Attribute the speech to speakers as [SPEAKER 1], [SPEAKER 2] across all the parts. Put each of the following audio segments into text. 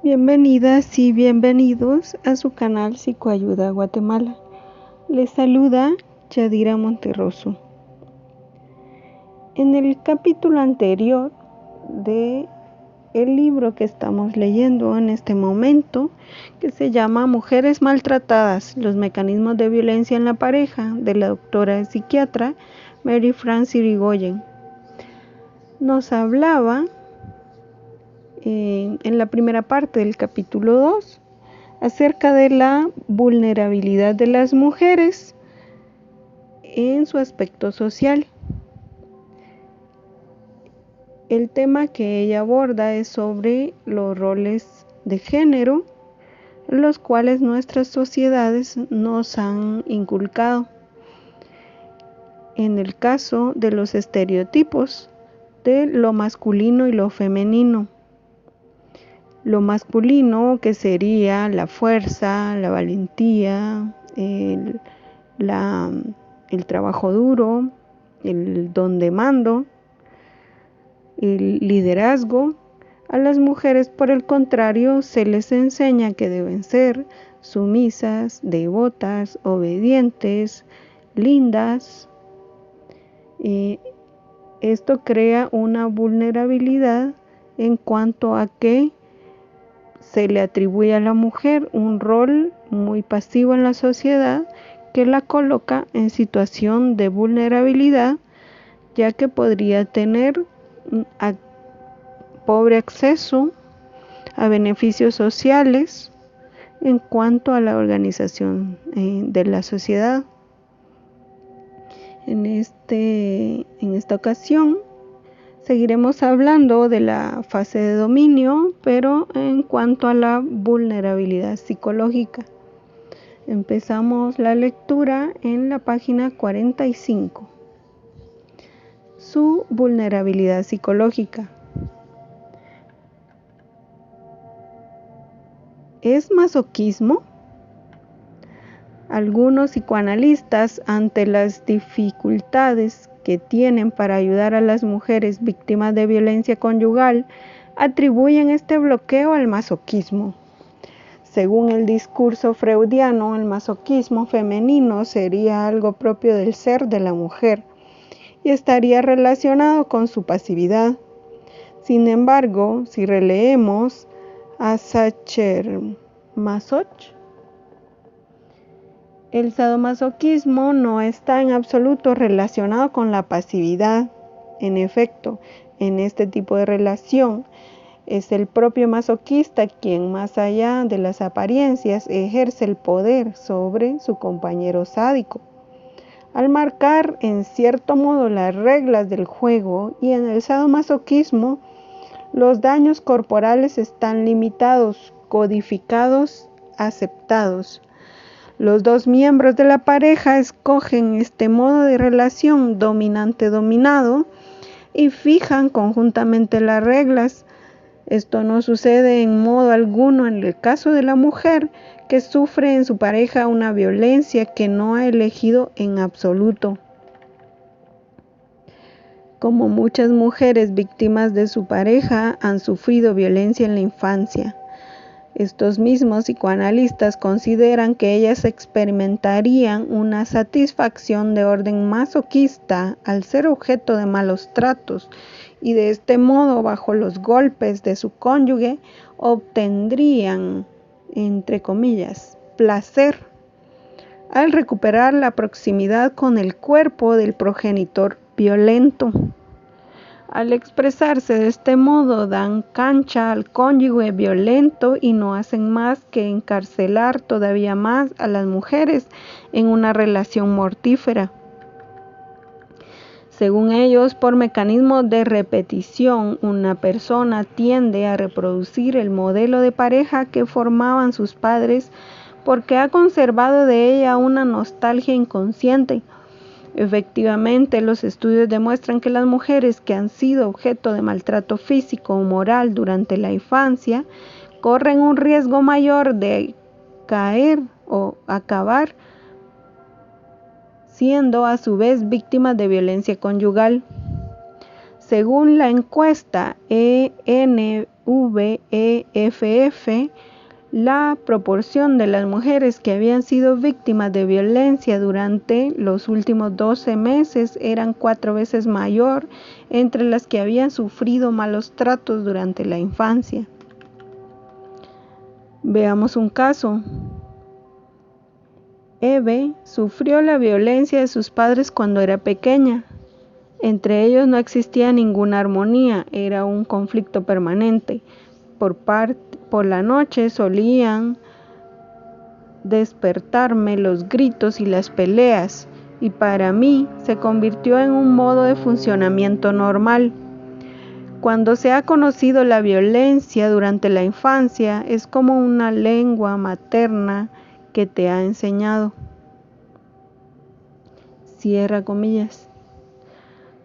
[SPEAKER 1] Bienvenidas y bienvenidos a su canal Psicoayuda Guatemala. Les saluda Yadira Monterroso. En el capítulo anterior de el libro que estamos leyendo en este momento, que se llama Mujeres maltratadas, los mecanismos de violencia en la pareja, de la doctora psiquiatra Mary Frances Irigoyen, nos hablaba en la primera parte del capítulo 2 acerca de la vulnerabilidad de las mujeres en su aspecto social. El tema que ella aborda es sobre los roles de género, los cuales nuestras sociedades nos han inculcado. En el caso de los estereotipos de lo masculino y lo femenino. Lo masculino, que sería la fuerza, la valentía, el trabajo duro, el don de mando, el liderazgo. A las mujeres, por el contrario, se les enseña que deben ser sumisas, devotas, obedientes, lindas. Esto crea una vulnerabilidad en cuanto a que se le atribuye a la mujer un rol muy pasivo en la sociedad que la coloca en situación de vulnerabilidad, ya que podría tener pobre acceso a beneficios sociales en cuanto a la organización de la sociedad. En esta ocasión seguiremos hablando de la fase de dominio, pero en cuanto a la vulnerabilidad psicológica. Empezamos la lectura en la página 45. Su vulnerabilidad psicológica. ¿Es masoquismo? Algunos psicoanalistas, ante las dificultades que tienen para ayudar a las mujeres víctimas de violencia conyugal, atribuyen este bloqueo al masoquismo. Según el discurso freudiano, el masoquismo femenino sería algo propio del ser de la mujer y estaría relacionado con su pasividad. Sin embargo, si releemos a Sacher-Masoch, el sadomasoquismo no está en absoluto relacionado con la pasividad. En efecto, en este tipo de relación, es el propio masoquista quien, más allá de las apariencias, ejerce el poder sobre su compañero sádico. Al marcar en cierto modo las reglas del juego, y en el sadomasoquismo, los daños corporales están limitados, codificados, aceptados. Los dos miembros de la pareja escogen este modo de relación dominante-dominado y fijan conjuntamente las reglas. Esto no sucede en modo alguno en el caso de la mujer, que sufre en su pareja una violencia que no ha elegido en absoluto. Como muchas mujeres víctimas de su pareja han sufrido violencia en la infancia, estos mismos psicoanalistas consideran que ellas experimentarían una satisfacción de orden masoquista al ser objeto de malos tratos y de este modo, bajo los golpes de su cónyuge, obtendrían, entre comillas, placer al recuperar la proximidad con el cuerpo del progenitor violento. Al expresarse de este modo, dan cancha al cónyuge violento y no hacen más que encarcelar todavía más a las mujeres en una relación mortífera. Según ellos, por mecanismos de repetición, una persona tiende a reproducir el modelo de pareja que formaban sus padres porque ha conservado de ella una nostalgia inconsciente. Efectivamente, los estudios demuestran que las mujeres que han sido objeto de maltrato físico o moral durante la infancia corren un riesgo mayor de caer o acabar siendo a su vez víctimas de violencia conyugal. Según la encuesta ENVEFF, la proporción de las mujeres que habían sido víctimas de violencia durante los últimos 12 meses eran 4 veces mayor entre las que habían sufrido malos tratos durante la infancia. Veamos un caso. Eve sufrió la violencia de sus padres cuando era pequeña. Entre ellos no existía ninguna armonía, era un conflicto permanente. Por la noche solían despertarme los gritos y las peleas, y para mí se convirtió en un modo de funcionamiento normal. Cuando se ha conocido la violencia durante la infancia, es como una lengua materna que te ha enseñado. Cierra comillas.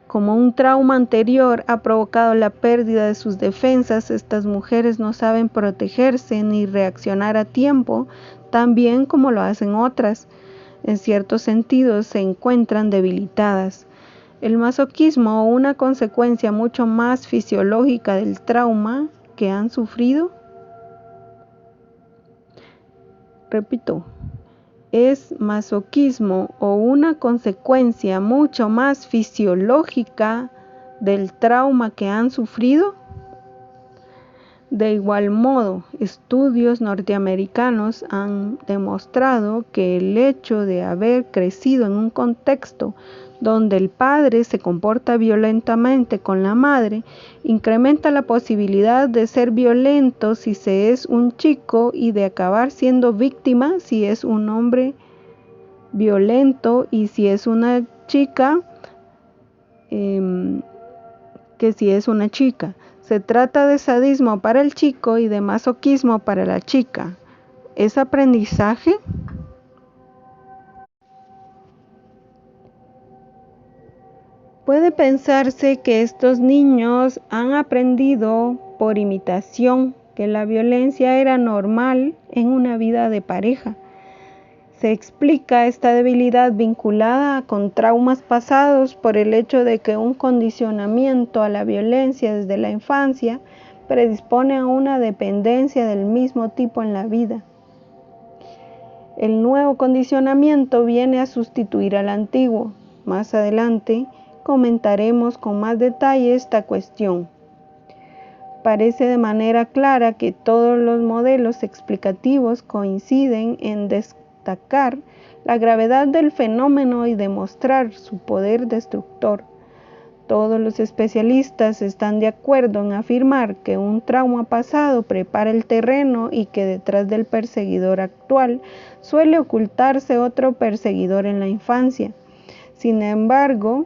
[SPEAKER 1] Como un trauma anterior ha provocado la pérdida de sus defensas, estas mujeres no saben protegerse ni reaccionar a tiempo, tan bien como lo hacen otras. En ciertos sentidos se encuentran debilitadas. El masoquismo, una consecuencia mucho más fisiológica del trauma que han sufrido, repito, es masoquismo o una consecuencia mucho más fisiológica del trauma que han sufrido. De igual modo, estudios norteamericanos han demostrado que el hecho de haber crecido en un contexto donde el padre se comporta violentamente con la madre, incrementa la posibilidad de ser violento si se es un chico y de acabar siendo víctima si es un hombre violento, y si es una chica, que si es una chica. Se trata de sadismo para el chico y de masoquismo para la chica. ¿Es aprendizaje? Puede pensarse que estos niños han aprendido por imitación que la violencia era normal en una vida de pareja. Se explica esta debilidad vinculada con traumas pasados por el hecho de que un condicionamiento a la violencia desde la infancia predispone a una dependencia del mismo tipo en la vida. El nuevo condicionamiento viene a sustituir al antiguo. Más adelante comentaremos con más detalle esta cuestión. Parece de manera clara que todos los modelos explicativos coinciden en destacar la gravedad del fenómeno y demostrar su poder destructor. Todos los especialistas están de acuerdo en afirmar que un trauma pasado prepara el terreno y que detrás del perseguidor actual suele ocultarse otro perseguidor en la infancia. Sin embargo,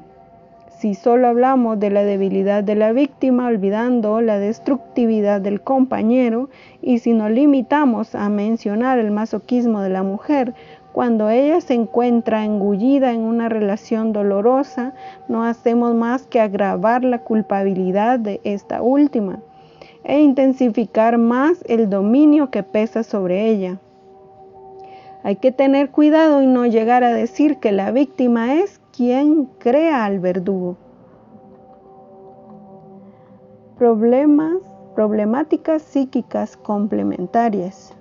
[SPEAKER 1] si solo hablamos de la debilidad de la víctima, olvidando la destructividad del compañero, y si nos limitamos a mencionar el masoquismo de la mujer, cuando ella se encuentra engullida en una relación dolorosa, no hacemos más que agravar la culpabilidad de esta última e intensificar más el dominio que pesa sobre ella. Hay que tener cuidado y no llegar a decir que la víctima es quien crea al verdugo. Problemáticas psíquicas complementarias.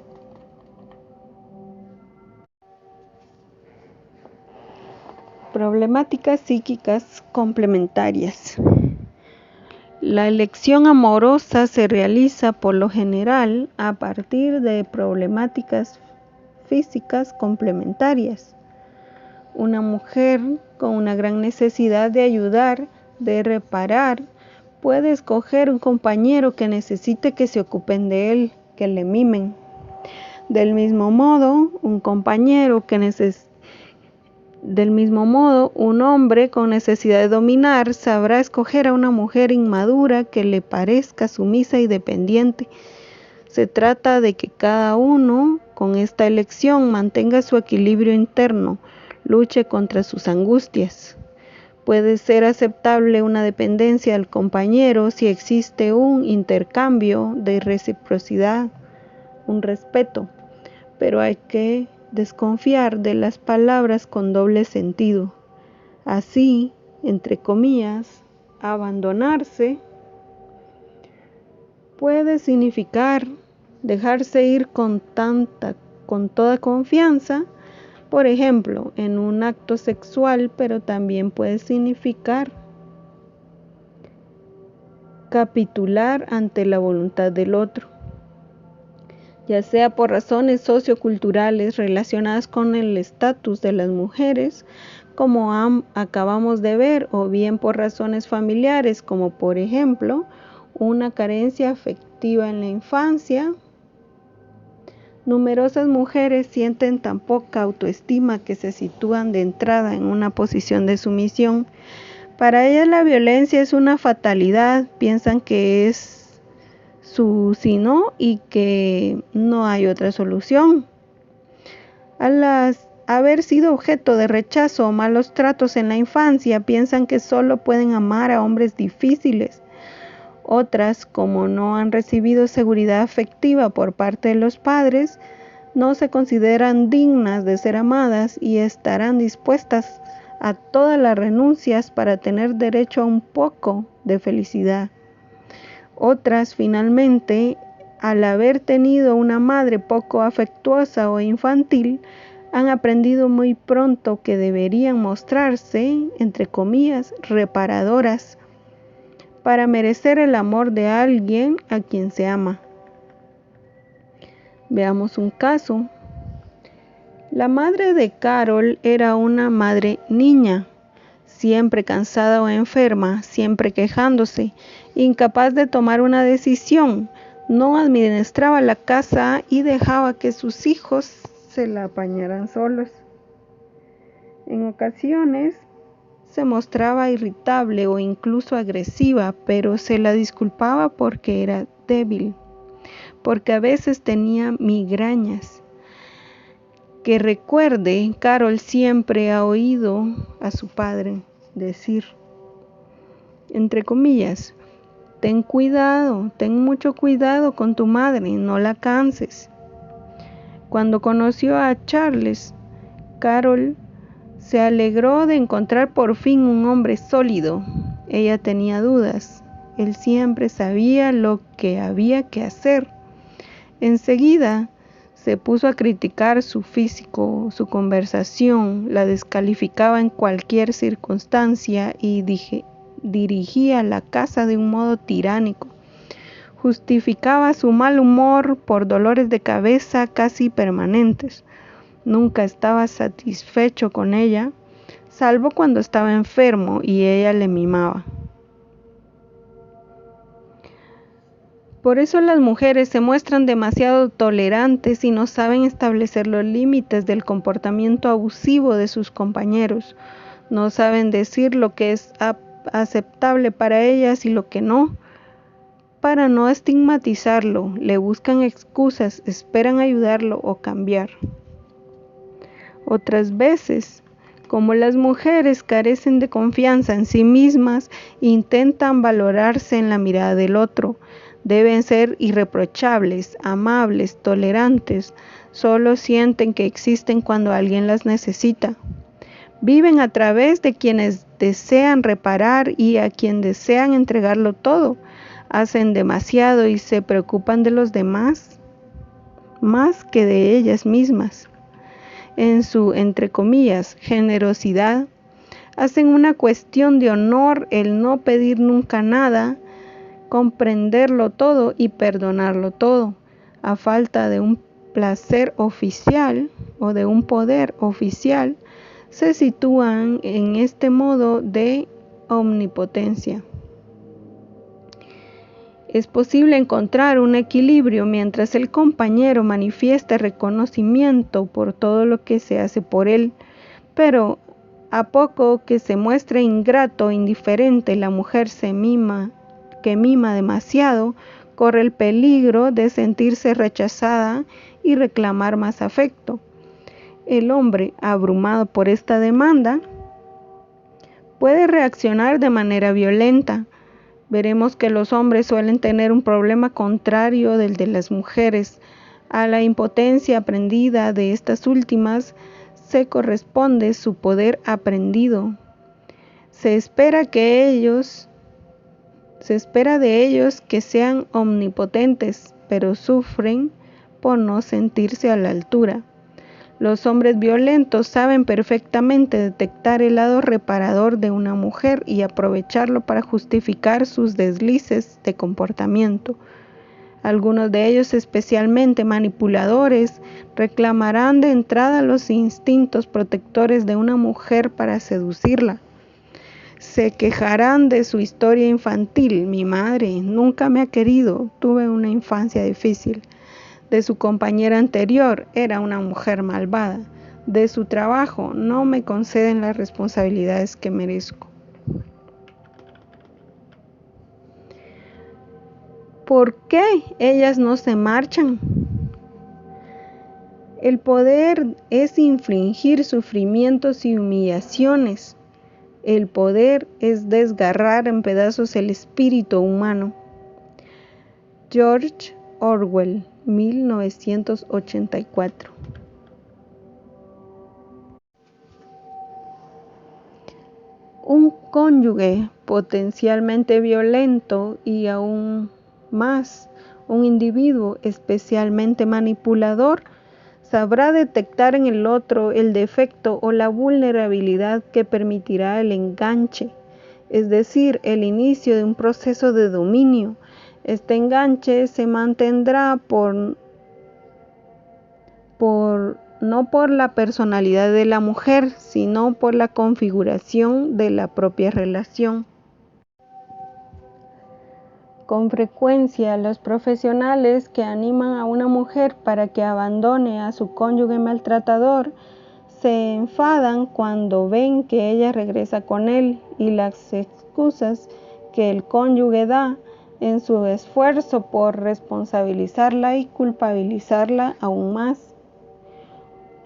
[SPEAKER 1] Problemáticas psíquicas complementarias. La elección amorosa se realiza por lo general a partir de problemáticas físicas complementarias. Una mujer con una gran necesidad de ayudar, de reparar, puede escoger un compañero que necesite que se ocupen de él, que le mimen. Del mismo modo, un hombre con necesidad de dominar sabrá escoger a una mujer inmadura que le parezca sumisa y dependiente. Se trata de que cada uno, con esta elección, mantenga su equilibrio interno, luche contra sus angustias. Puede ser aceptable una dependencia del compañero si existe un intercambio de reciprocidad, un respeto, pero hay que desconfiar de las palabras con doble sentido. Así, entre comillas, abandonarse puede significar dejarse ir con toda confianza, por ejemplo, en un acto sexual, pero también puede significar capitular ante la voluntad del otro, ya sea por razones socioculturales relacionadas con el estatus de las mujeres, como acabamos de ver, o bien por razones familiares, como por ejemplo, una carencia afectiva en la infancia. Numerosas mujeres sienten tan poca autoestima que se sitúan de entrada en una posición de sumisión. Para ellas la violencia es una fatalidad, piensan que es su sino y que no hay otra solución. Al haber sido objeto de rechazo o malos tratos en la infancia, piensan que solo pueden amar a hombres difíciles. Otras, como no han recibido seguridad afectiva por parte de los padres, no se consideran dignas de ser amadas y estarán dispuestas a todas las renuncias para tener derecho a un poco de felicidad. Otras, finalmente, al haber tenido una madre poco afectuosa o infantil, han aprendido muy pronto que deberían mostrarse, entre comillas, reparadoras, para merecer el amor de alguien a quien se ama. Veamos un caso. La madre de Carol era una madre niña, siempre cansada o enferma, siempre quejándose, incapaz de tomar una decisión, no administraba la casa y dejaba que sus hijos se la apañaran solos. En ocasiones se mostraba irritable o incluso agresiva, pero se la disculpaba porque era débil, porque a veces tenía migrañas. Que recuerde, Carol siempre ha oído a su padre decir, entre comillas, ten cuidado, ten mucho cuidado con tu madre, no la canses. Cuando conoció a Charles, Carol se alegró de encontrar por fin un hombre sólido. Ella tenía dudas. Él siempre sabía lo que había que hacer. Enseguida se puso a criticar su físico, su conversación, la descalificaba en cualquier circunstancia y dirigía la casa de un modo tiránico. Justificaba su mal humor por dolores de cabeza casi permanentes. Nunca estaba satisfecho con ella, salvo cuando estaba enfermo y ella le mimaba. Por eso las mujeres se muestran demasiado tolerantes y no saben establecer los límites del comportamiento abusivo de sus compañeros. No saben decir lo que es aceptable para ellas y lo que no. Para no estigmatizarlo, le buscan excusas, esperan ayudarlo o cambiar. Otras veces, como las mujeres carecen de confianza en sí mismas, intentan valorarse en la mirada del otro. Deben ser irreprochables, amables, tolerantes. Solo sienten que existen cuando alguien las necesita. Viven a través de quienes desean reparar y a quien desean entregarlo todo. Hacen demasiado y se preocupan de los demás, más que de ellas mismas. En su, entre comillas, generosidad, hacen una cuestión de honor el no pedir nunca nada, comprenderlo todo y perdonarlo todo, a falta de un placer oficial o de un poder oficial, se sitúan en este modo de omnipotencia. Es posible encontrar un equilibrio mientras el compañero manifiesta reconocimiento por todo lo que se hace por él, pero a poco que se muestre ingrato o indiferente, la mujer que mima demasiado, corre el peligro de sentirse rechazada y reclamar más afecto. El hombre, abrumado por esta demanda, puede reaccionar de manera violenta. Veremos que los hombres suelen tener un problema contrario del de las mujeres. A la impotencia aprendida de estas últimas se corresponde su poder aprendido. Se espera que ellos Se espera de ellos que sean omnipotentes, pero sufren por no sentirse a la altura. Los hombres violentos saben perfectamente detectar el lado reparador de una mujer y aprovecharlo para justificar sus deslices de comportamiento. Algunos de ellos, especialmente manipuladores, reclamarán de entrada los instintos protectores de una mujer para seducirla. Se quejarán de su historia infantil. Mi madre nunca me ha querido, tuve una infancia difícil. De su compañera anterior, era una mujer malvada. De su trabajo, no me conceden las responsabilidades que merezco. ¿Por qué ellas no se marchan? El poder es infligir sufrimientos y humillaciones. El poder es desgarrar en pedazos el espíritu humano. George Orwell, 1984. Un cónyuge potencialmente violento y aún más, un individuo especialmente manipulador sabrá detectar en el otro el defecto o la vulnerabilidad que permitirá el enganche, es decir, el inicio de un proceso de dominio. Este enganche se mantendrá no por la personalidad de la mujer, sino por la configuración de la propia relación. Con frecuencia, los profesionales que animan a una mujer para que abandone a su cónyuge maltratador se enfadan cuando ven que ella regresa con él y las excusas que el cónyuge da en su esfuerzo por responsabilizarla y culpabilizarla aún más.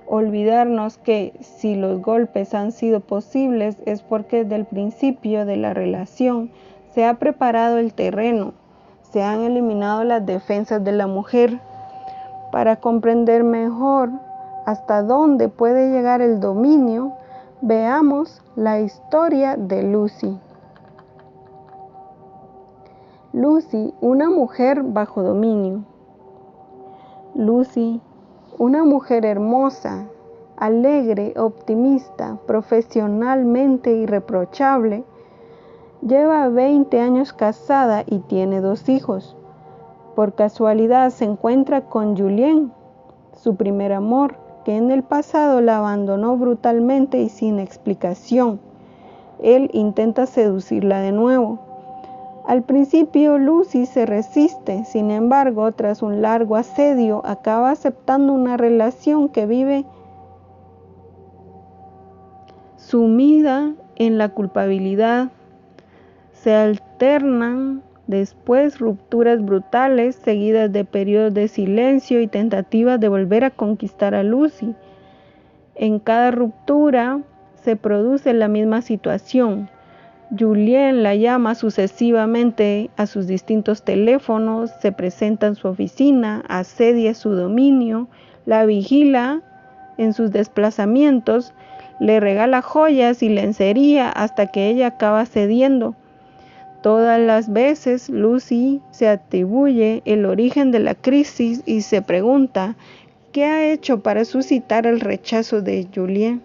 [SPEAKER 1] Olvidarnos que si los golpes han sido posibles es porque desde el principio de la relación se ha preparado el terreno, se han eliminado las defensas de la mujer. Para comprender mejor hasta dónde puede llegar el dominio, veamos la historia de Lucy. Lucy, una mujer bajo dominio. Lucy, una mujer hermosa, alegre, optimista, profesionalmente irreprochable, lleva 20 años casada y tiene 2 hijos. Por casualidad se encuentra con Julien, su primer amor, que en el pasado la abandonó brutalmente y sin explicación. Él intenta seducirla de nuevo. Al principio Lucy se resiste, sin embargo, tras un largo asedio, acaba aceptando una relación que vive sumida en la culpabilidad. Se alternan después rupturas brutales, seguidas de periodos de silencio y tentativas de volver a conquistar a Lucy. En cada ruptura se produce la misma situación. Julien la llama sucesivamente a sus distintos teléfonos, se presenta en su oficina, asedia su dominio, la vigila en sus desplazamientos, le regala joyas y lencería hasta que ella acaba cediendo. Todas las veces Lucy se atribuye el origen de la crisis y se pregunta ¿qué ha hecho para suscitar el rechazo de Julien?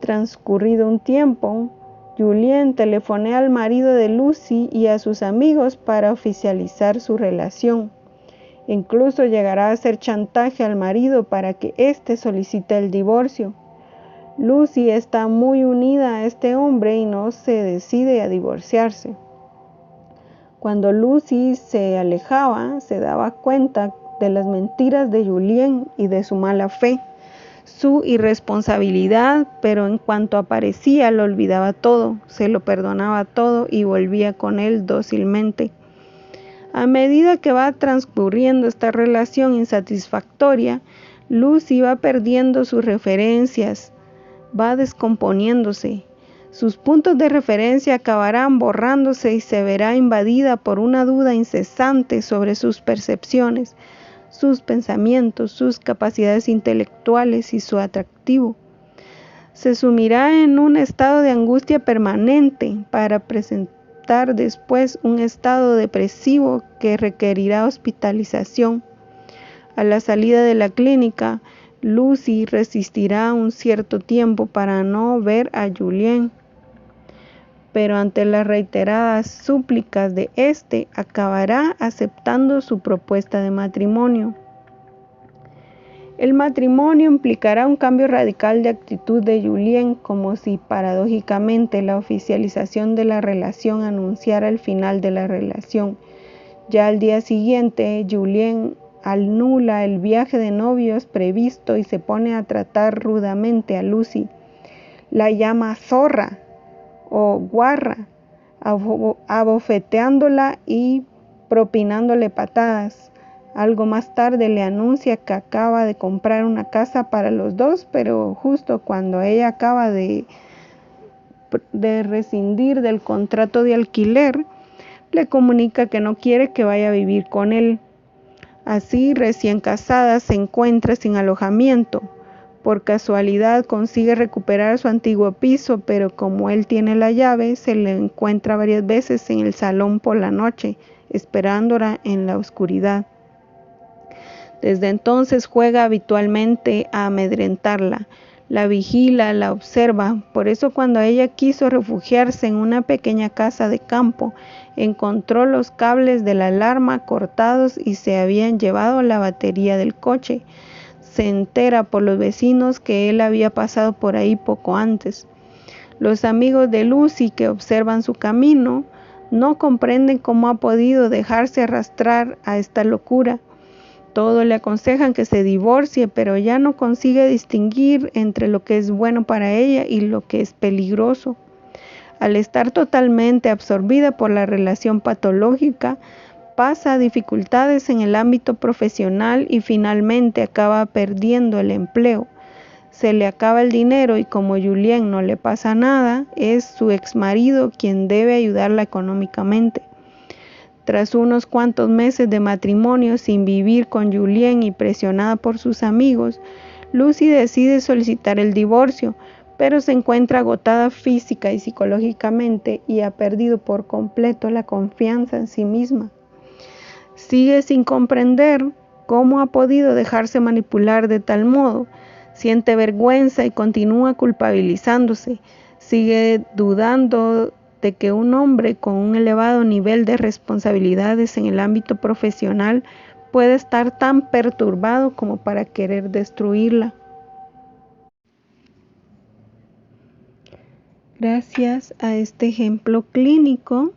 [SPEAKER 1] Transcurrido un tiempo, Julien telefonea al marido de Lucy y a sus amigos para oficializar su relación. Incluso llegará a hacer chantaje al marido para que éste solicite el divorcio. Lucy está muy unida a este hombre y no se decide a divorciarse. Cuando Lucy se alejaba, se daba cuenta de las mentiras de Julien y de su mala fe, su irresponsabilidad, pero en cuanto aparecía lo olvidaba todo, se lo perdonaba todo y volvía con él dócilmente. A medida que va transcurriendo esta relación insatisfactoria, Lucy va perdiendo sus referencias, va descomponiéndose. Sus puntos de referencia acabarán borrándose y se verá invadida por una duda incesante sobre sus percepciones, sus pensamientos, sus capacidades intelectuales y su atractivo. Se sumirá en un estado de angustia permanente para adoptar después un estado depresivo que requerirá hospitalización. A la salida de la clínica, Lucy resistirá un cierto tiempo para no ver a Julien, pero ante las reiteradas súplicas de éste, acabará aceptando su propuesta de matrimonio. El matrimonio implicará un cambio radical de actitud de Julien, como si paradójicamente la oficialización de la relación anunciara el final de la relación. Ya al día siguiente, Julien anula el viaje de novios previsto y se pone a tratar rudamente a Lucy. La llama zorra o guarra, abofeteándola y propinándole patadas. Algo más tarde le anuncia que acaba de comprar una casa para los dos, pero justo cuando ella acaba de rescindir del contrato de alquiler, le comunica que no quiere que vaya a vivir con él. Así, recién casada, se encuentra sin alojamiento. Por casualidad consigue recuperar su antiguo piso, pero como él tiene la llave, se le encuentra varias veces en el salón por la noche, esperándola en la oscuridad. Desde entonces juega habitualmente a amedrentarla, la vigila, la observa. Por eso cuando ella quiso refugiarse en una pequeña casa de campo, encontró los cables de la alarma cortados y se habían llevado la batería del coche. Se entera por los vecinos que él había pasado por ahí poco antes. Los amigos de Lucy, que observan su camino, no comprenden cómo ha podido dejarse arrastrar a esta locura. Todos le aconsejan que se divorcie, pero ya no consigue distinguir entre lo que es bueno para ella y lo que es peligroso. Al estar totalmente absorbida por la relación patológica, pasa dificultades en el ámbito profesional y finalmente acaba perdiendo el empleo. Se le acaba el dinero y como Julien no le pasa nada, es su exmarido quien debe ayudarla económicamente. Tras unos cuantos meses de matrimonio sin vivir con Julien y presionada por sus amigos, Lucy decide solicitar el divorcio, pero se encuentra agotada física y psicológicamente y ha perdido por completo la confianza en sí misma. Sigue sin comprender cómo ha podido dejarse manipular de tal modo. Siente vergüenza y continúa culpabilizándose. Sigue dudando de que un hombre con un elevado nivel de responsabilidades en el ámbito profesional puede estar tan perturbado como para querer destruirla. Gracias a este ejemplo clínico,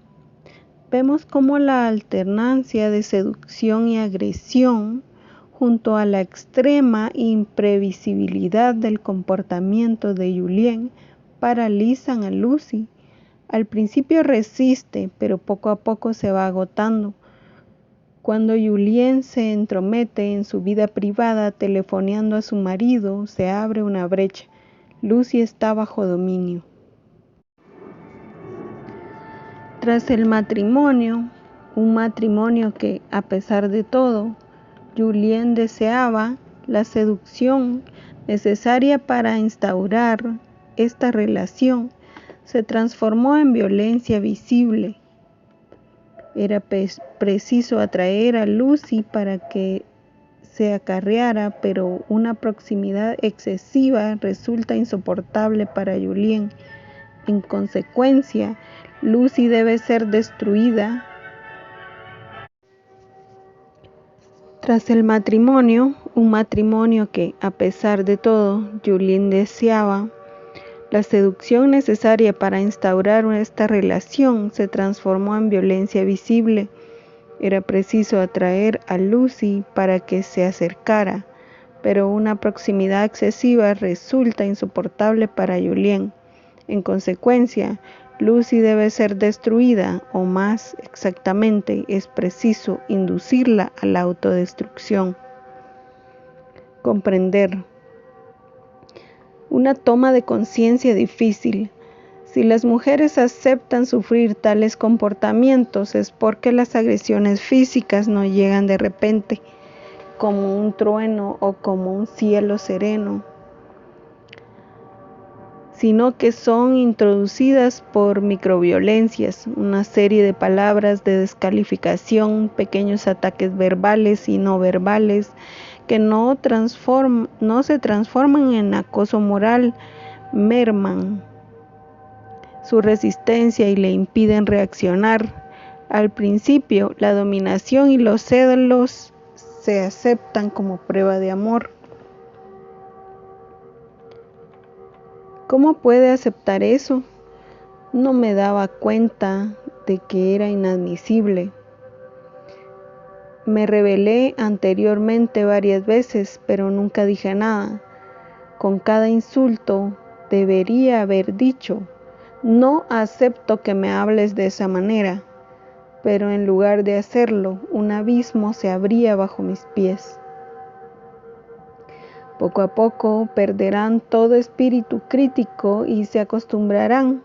[SPEAKER 1] vemos cómo la alternancia de seducción y agresión, junto a la extrema imprevisibilidad del comportamiento de Julien, paralizan a Lucy. Al principio resiste, pero poco a poco se va agotando. Cuando Julien se entromete en su vida privada telefoneando a su marido, se abre una brecha. Lucy está bajo dominio. Tras el matrimonio, un matrimonio que, a pesar de todo, Julien deseaba, la seducción necesaria para instaurar esta relación se transformó en violencia visible. Era preciso atraer a Lucy para que se acarreara, pero una proximidad excesiva resulta insoportable para Julien. En consecuencia, Lucy debe ser destruida. Tras el matrimonio, un matrimonio que, a pesar de todo, Julien deseaba, la seducción necesaria para instaurar esta relación se transformó en violencia visible. Era preciso atraer a Lucy para que se acercara, pero una proximidad excesiva resulta insoportable para Julien. En consecuencia, Lucy debe ser destruida, o más exactamente, es preciso inducirla a la autodestrucción. Comprender. Una toma de conciencia difícil. Si las mujeres aceptan sufrir tales comportamientos es porque las agresiones físicas no llegan de repente, como un trueno o como un cielo sereno, sino que son introducidas por microviolencias, una serie de palabras de descalificación, pequeños ataques verbales y no verbales que no se transforman en acoso moral, merman su resistencia y le impiden reaccionar. Al principio, la dominación y los celos se aceptan como prueba de amor. ¿Cómo puede aceptar eso? No me daba cuenta de que era inadmisible. Me rebelé anteriormente varias veces, pero nunca dije nada. Con cada insulto debería haber dicho: no acepto que me hables de esa manera, pero en lugar de hacerlo, un abismo se abría bajo mis pies. Poco a poco perderán todo espíritu crítico y se acostumbrarán.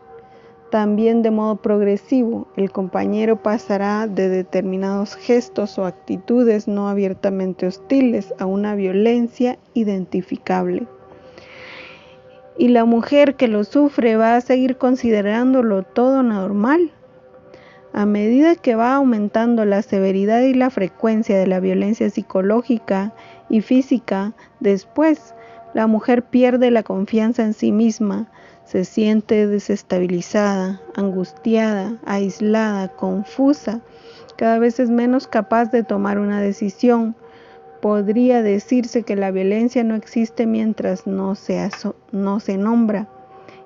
[SPEAKER 1] También de modo progresivo, el compañero pasará de determinados gestos o actitudes no abiertamente hostiles a una violencia identificable. Y la mujer que lo sufre va a seguir considerándolo todo normal. A medida que va aumentando la severidad y la frecuencia de la violencia psicológica y física, después la mujer pierde la confianza en sí misma, se siente desestabilizada, angustiada, aislada, confusa, cada vez es menos capaz de tomar una decisión. Podría decirse que la violencia no existe mientras no se nombra,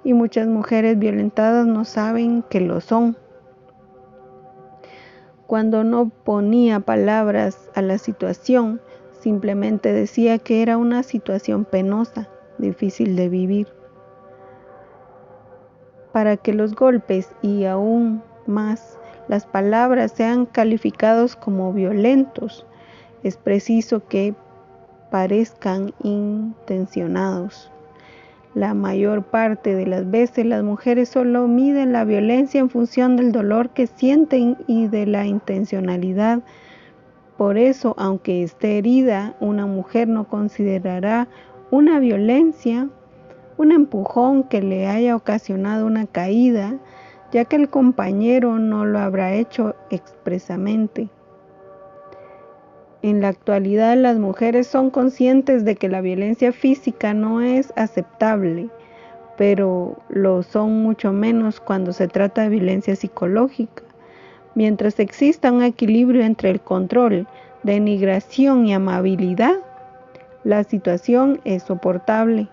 [SPEAKER 1] y muchas mujeres violentadas no saben que lo son. Cuando no ponía palabras a la situación, simplemente decía que era una situación penosa, difícil de vivir. Para que los golpes y aún más las palabras sean calificados como violentos, es preciso que parezcan intencionados. La mayor parte de las veces las mujeres solo miden la violencia en función del dolor que sienten y de la intencionalidad. Por eso, aunque esté herida, una mujer no considerará una violencia un empujón que le haya ocasionado una caída, ya que el compañero no lo habrá hecho expresamente. En la actualidad, las mujeres son conscientes de que la violencia física no es aceptable, pero lo son mucho menos cuando se trata de violencia psicológica. Mientras exista un equilibrio entre el control, denigración y amabilidad, la situación es soportable.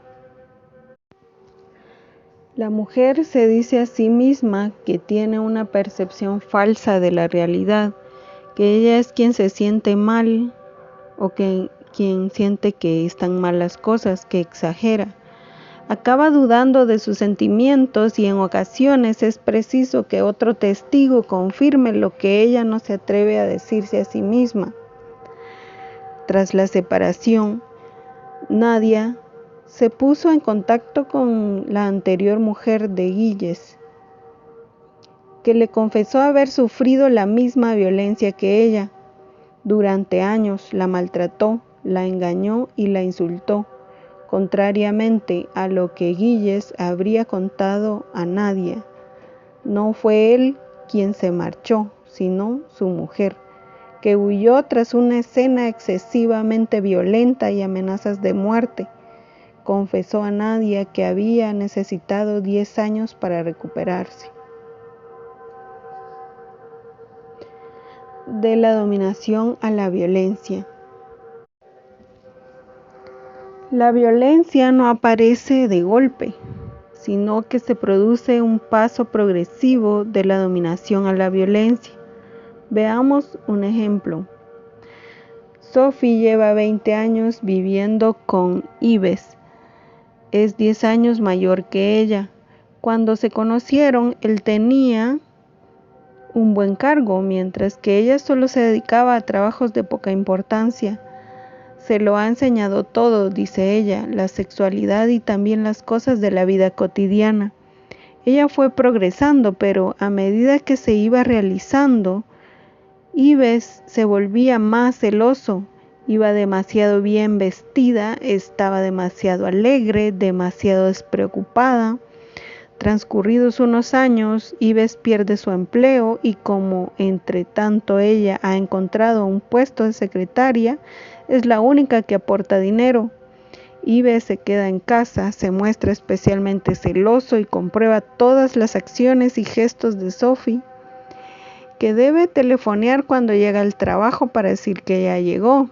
[SPEAKER 1] La mujer se dice a sí misma que tiene una percepción falsa de la realidad, que ella es quien se siente mal o quien siente que están mal las cosas, que exagera. Acaba dudando de sus sentimientos y en ocasiones es preciso que otro testigo confirme lo que ella no se atreve a decirse a sí misma. Tras la separación, Nadia se puso en contacto con la anterior mujer de Gilles, que le confesó haber sufrido la misma violencia que ella. Durante años la maltrató, la engañó y la insultó, contrariamente a lo que Gilles habría contado a Nadia. No fue él quien se marchó, sino su mujer, que huyó tras una escena excesivamente violenta y amenazas de muerte. Confesó a Nadia que había necesitado 10 años para recuperarse. De la dominación a la violencia. La violencia no aparece de golpe, sino que se produce un paso progresivo de la dominación a la violencia. Veamos un ejemplo. Sophie lleva 20 años viviendo con Yves. Es 10 años mayor que ella. Cuando se conocieron, él tenía un buen cargo, mientras que ella solo se dedicaba a trabajos de poca importancia. Se lo ha enseñado todo, dice ella, la sexualidad y también las cosas de la vida cotidiana. Ella fue progresando, pero a medida que se iba realizando, Yves se volvía más celoso. Iba demasiado bien vestida, estaba demasiado alegre, demasiado despreocupada. Transcurridos unos años, Ives pierde su empleo y como entre tanto ella ha encontrado un puesto de secretaria, es la única que aporta dinero. Ives se queda en casa, se muestra especialmente celoso y comprueba todas las acciones y gestos de Sophie, que debe telefonear cuando llega al trabajo para decir que ya llegó,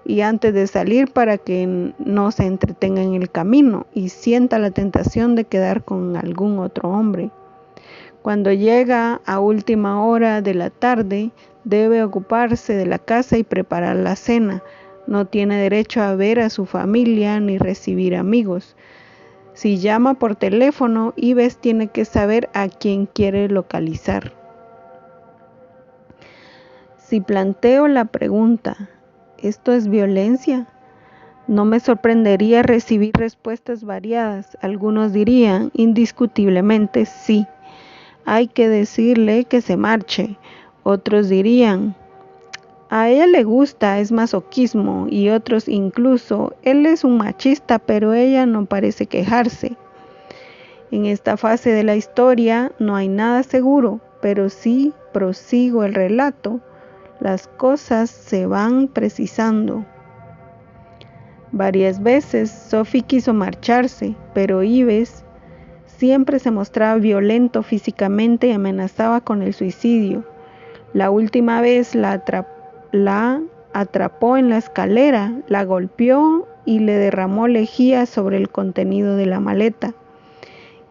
[SPEAKER 1] y antes de salir para que no se entretenga en el camino y sienta la tentación de quedar con algún otro hombre. Cuando llega a última hora de la tarde, debe ocuparse de la casa y preparar la cena. No tiene derecho a ver a su familia ni recibir amigos. Si llama por teléfono, Ives tiene que saber a quién quiere localizar. Si planteo la pregunta, ¿esto es violencia? No me sorprendería recibir respuestas variadas. Algunos dirían, indiscutiblemente sí, hay que decirle que se marche. Otros dirían, a ella le gusta, es masoquismo. Y otros incluso, él es un machista, pero ella no parece quejarse. En esta fase de la historia no hay nada seguro, pero si prosigo el relato, las cosas se van precisando. Varias veces Sophie quiso marcharse, pero Ives siempre se mostraba violento físicamente y amenazaba con el suicidio. La última vez la atrapó en la escalera, la golpeó y le derramó lejía sobre el contenido de la maleta.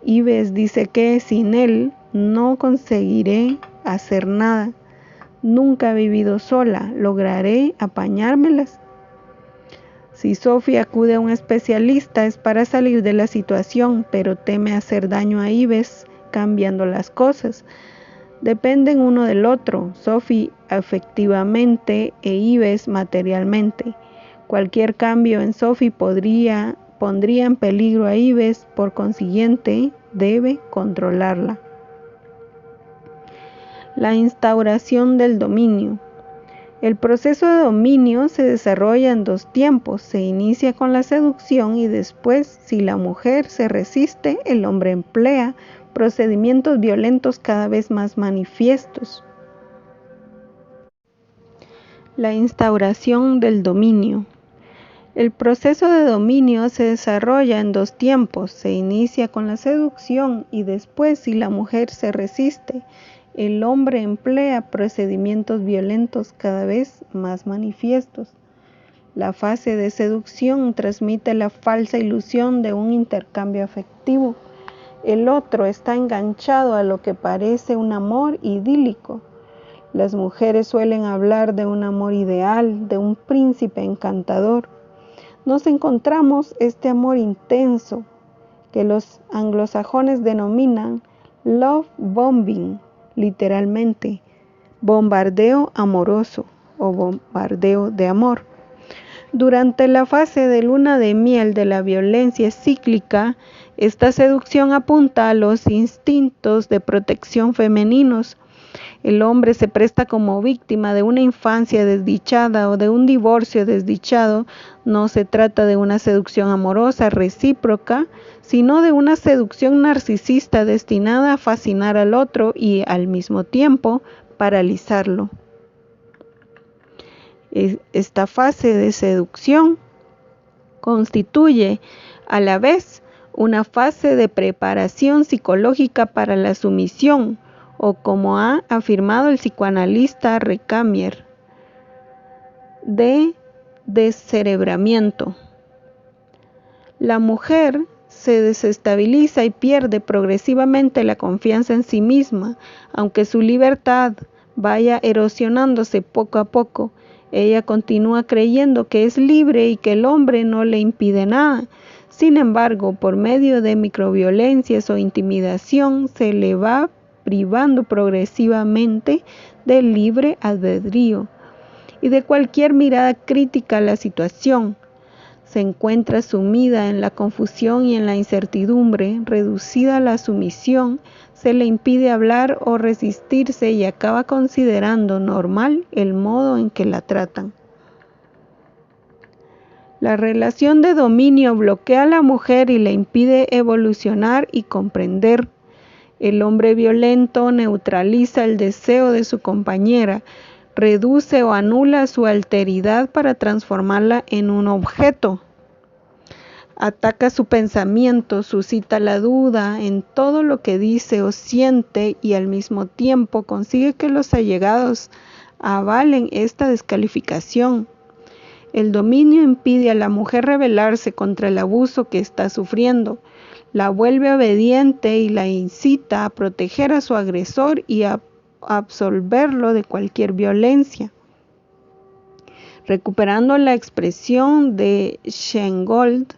[SPEAKER 1] Ives dice que sin él no conseguiré hacer nada. Nunca he vivido sola, lograré apañármelas. Si Sophie acude a un especialista es para salir de la situación, pero teme hacer daño a Ives cambiando las cosas. Dependen uno del otro, Sophie afectivamente e Ives materialmente. Cualquier cambio en Sophie pondría en peligro a Ives, por consiguiente, debe controlarla. La instauración del dominio. El proceso de dominio se desarrolla en dos tiempos. Se inicia con la seducción y después, si la mujer se resiste, el hombre emplea procedimientos violentos cada vez más manifiestos. La instauración del dominio. El proceso de dominio se desarrolla en dos tiempos. Se inicia con la seducción y después, si la mujer se resiste, el hombre emplea procedimientos violentos cada vez más manifiestos. La fase de seducción transmite la falsa ilusión de un intercambio afectivo. El otro está enganchado a lo que parece un amor idílico. Las mujeres suelen hablar de un amor ideal, de un príncipe encantador. Nos encontramos este amor intenso que los anglosajones denominan love bombing, literalmente, bombardeo amoroso o bombardeo de amor. Durante la fase de luna de miel de la violencia cíclica, esta seducción apunta a los instintos de protección femeninos. El hombre se presta como víctima de una infancia desdichada o de un divorcio desdichado. No se trata de una seducción amorosa recíproca, sino de una seducción narcisista destinada a fascinar al otro y, al mismo tiempo, paralizarlo. Esta fase de seducción constituye, a la vez, una fase de preparación psicológica para la sumisión, o como ha afirmado el psicoanalista Recamier, de descerebramiento. La mujer se desestabiliza y pierde progresivamente la confianza en sí misma, aunque su libertad vaya erosionándose poco a poco. Ella continúa creyendo que es libre y que el hombre no le impide nada. Sin embargo, por medio de microviolencias o intimidación, se le va privando progresivamente del libre albedrío y de cualquier mirada crítica a la situación. Se encuentra sumida en la confusión y en la incertidumbre, reducida a la sumisión, se le impide hablar o resistirse y acaba considerando normal el modo en que la tratan. La relación de dominio bloquea a la mujer y le impide evolucionar y comprender. El hombre violento neutraliza el deseo de su compañera, reduce o anula su alteridad para transformarla en un objeto. Ataca su pensamiento, suscita la duda en todo lo que dice o siente y al mismo tiempo consigue que los allegados avalen esta descalificación. El dominio impide a la mujer rebelarse contra el abuso que está sufriendo, la vuelve obediente y la incita a proteger a su agresor y a absolverlo de cualquier violencia. Recuperando la expresión de Schengold,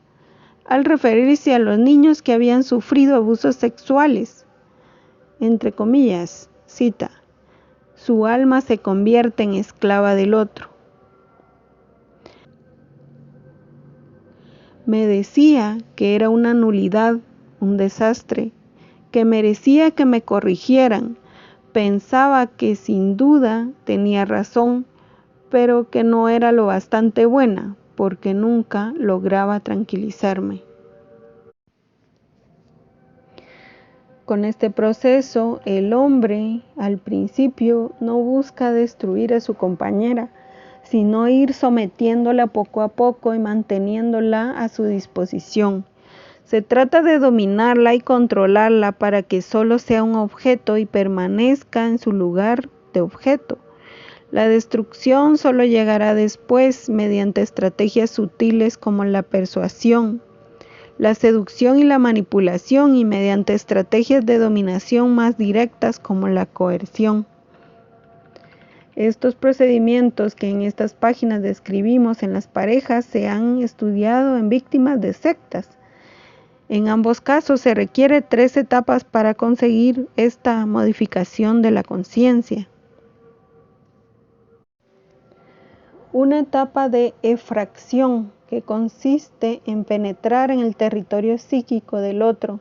[SPEAKER 1] al referirse a los niños que habían sufrido abusos sexuales, entre comillas, cita, su alma se convierte en esclava del otro. Me decía que era una nulidad, un desastre, que merecía que me corrigieran. Pensaba que sin duda tenía razón, pero que no era lo bastante buena, porque nunca lograba tranquilizarme. Con este proceso, el hombre al principio no busca destruir a su compañera, sino ir sometiéndola poco a poco y manteniéndola a su disposición. Se trata de dominarla y controlarla para que solo sea un objeto y permanezca en su lugar de objeto. La destrucción solo llegará después mediante estrategias sutiles como la persuasión, la seducción y la manipulación y mediante estrategias de dominación más directas como la coerción. Estos procedimientos que en estas páginas describimos en las parejas se han estudiado en víctimas de sectas. En ambos casos se requiere 3 etapas para conseguir esta modificación de la conciencia. Una etapa de efracción que consiste en penetrar en el territorio psíquico del otro,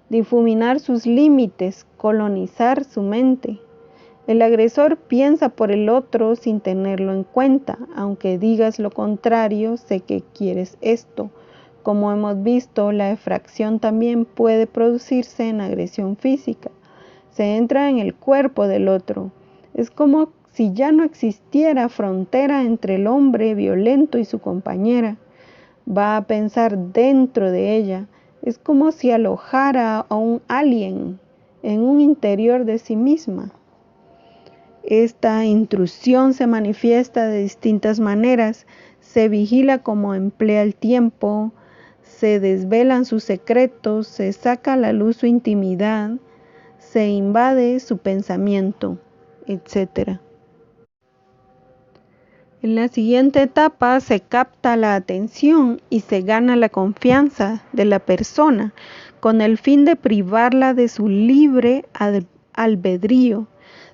[SPEAKER 1] difuminar sus límites, colonizar su mente. El agresor piensa por el otro sin tenerlo en cuenta, aunque digas lo contrario, sé que quieres esto. Como hemos visto, la efracción también puede producirse en agresión física. Se entra en el cuerpo del otro. Es como si ya no existiera frontera entre el hombre violento y su compañera. Va a pensar dentro de ella. Es como si alojara a un alien en un interior de sí misma. Esta intrusión se manifiesta de distintas maneras. Se vigila cómo emplea el tiempo, se desvelan sus secretos, se saca a la luz su intimidad, se invade su pensamiento, etc. En la siguiente etapa se capta la atención y se gana la confianza de la persona con el fin de privarla de su libre albedrío.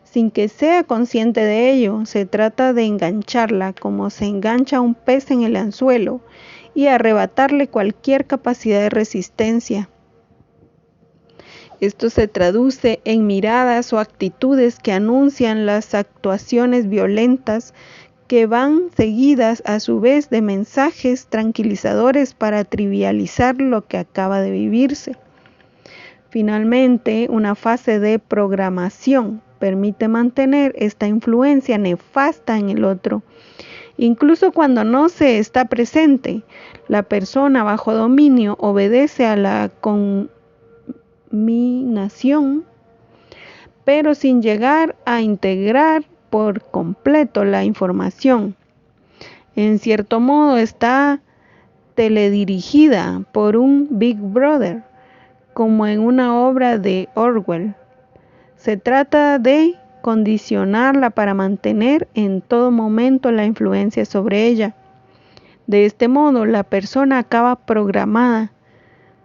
[SPEAKER 1] Sin que sea consciente de ello, se trata de engancharla como se engancha un pez en el anzuelo y arrebatarle cualquier capacidad de resistencia. Esto se traduce en miradas o actitudes que anuncian las actuaciones violentas que van seguidas a su vez de mensajes tranquilizadores para trivializar lo que acaba de vivirse. Finalmente, una fase de programación permite mantener esta influencia nefasta en el otro. Incluso cuando no se está presente, la persona bajo dominio obedece a la conminación, pero sin llegar a integrar por completo la información. En cierto modo está teledirigida por un Big Brother, como en una obra de Orwell. Se trata de condicionarla para mantener en todo momento la influencia sobre ella. De este modo, la persona acaba programada.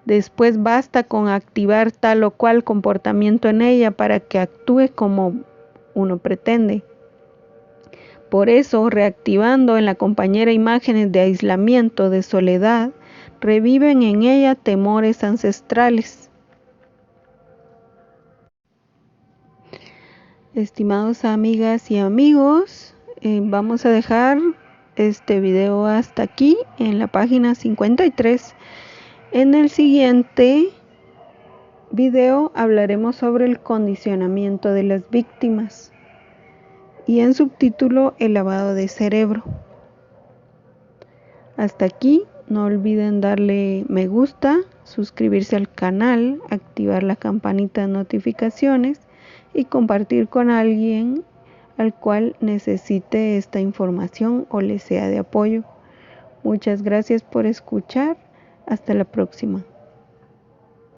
[SPEAKER 1] Después basta con activar tal o cual comportamiento en ella para que actúe como uno pretende. Por eso, reactivando en la compañera imágenes de aislamiento, de soledad, reviven en ella temores ancestrales. Estimados amigas y amigos, vamos a dejar este video hasta aquí en la página 53. En el siguiente video hablaremos sobre el condicionamiento de las víctimas y en subtítulo el lavado de cerebro. Hasta aquí, no olviden darle me gusta, suscribirse al canal, activar la campanita de notificaciones y compartir con alguien al cual necesite esta información o le sea de apoyo. Muchas gracias por escuchar. Hasta la próxima.